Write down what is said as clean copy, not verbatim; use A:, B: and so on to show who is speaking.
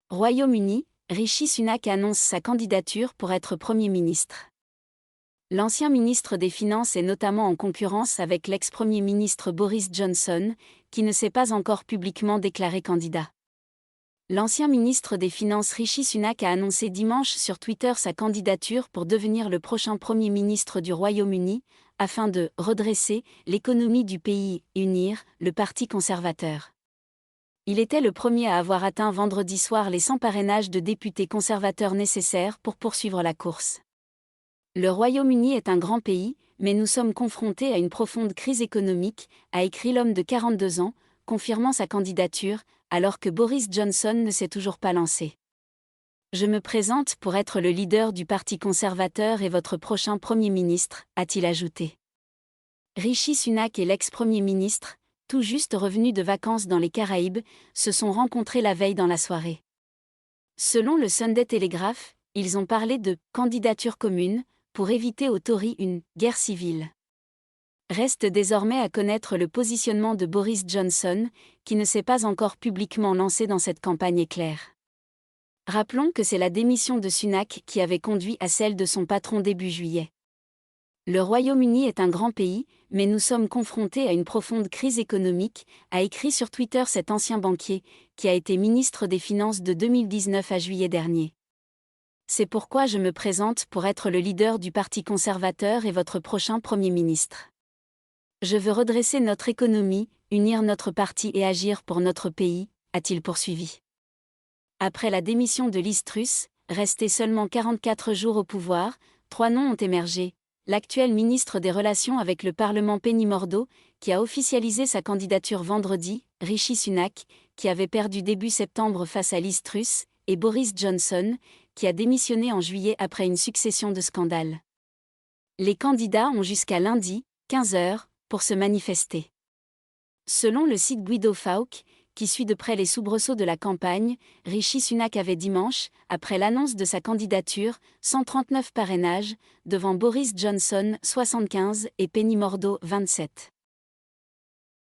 A: Royaume-Uni, Rishi Sunak annonce sa candidature pour être Premier ministre. L'ancien ministre des Finances est notamment en concurrence avec l'ex-premier ministre Boris Johnson, qui ne s'est pas encore publiquement déclaré candidat. L'ancien ministre des Finances Rishi Sunak a annoncé dimanche sur Twitter sa candidature pour devenir le prochain Premier ministre du Royaume-Uni, afin de « redresser » l'économie du pays et unir le Parti conservateur. Il était le premier à avoir atteint vendredi soir les 100 parrainages de députés conservateurs nécessaires pour poursuivre la course. Le Royaume-Uni est un grand pays, mais nous sommes confrontés à une profonde crise économique, a écrit l'homme de 42 ans, confirmant sa candidature, alors que Boris Johnson ne s'est toujours pas lancé. Je me présente pour être le leader du Parti conservateur et votre prochain Premier ministre, a-t-il ajouté. Rishi Sunak et l'ex-premier ministre, tout juste revenus de vacances dans les Caraïbes, se sont rencontrés la veille dans la soirée. Selon le Sunday Telegraph, ils ont parlé de « candidature commune » pour éviter aux Tories une « guerre civile ». Reste désormais à connaître le positionnement de Boris Johnson, qui ne s'est pas encore publiquement lancé dans cette campagne éclair. Rappelons que c'est la démission de Sunak qui avait conduit à celle de son patron début juillet. Le Royaume-Uni est un grand pays, mais nous sommes confrontés à une profonde crise économique, a écrit sur Twitter cet ancien banquier, qui a été ministre des Finances de 2019 à juillet dernier. C'est pourquoi je me présente pour être le leader du Parti conservateur et votre prochain Premier ministre. Je veux redresser notre économie, unir notre parti et agir pour notre pays, a-t-il poursuivi. Après la démission de Liz Truss, resté seulement 44 jours au pouvoir, 3 noms ont émergé. L'actuel ministre des Relations avec le Parlement Penny Mordaunt, qui a officialisé sa candidature vendredi, Rishi Sunak, qui avait perdu début septembre face à Liz Truss, et Boris Johnson, qui a démissionné en juillet après une succession de scandales. Les candidats ont jusqu'à lundi, 15 h, pour se manifester. Selon le site Guido Fawkes, qui suit de près les soubresauts de la campagne, Rishi Sunak avait dimanche, après l'annonce de sa candidature, 139 parrainages, devant Boris Johnson 75 et Penny Mordaunt 27.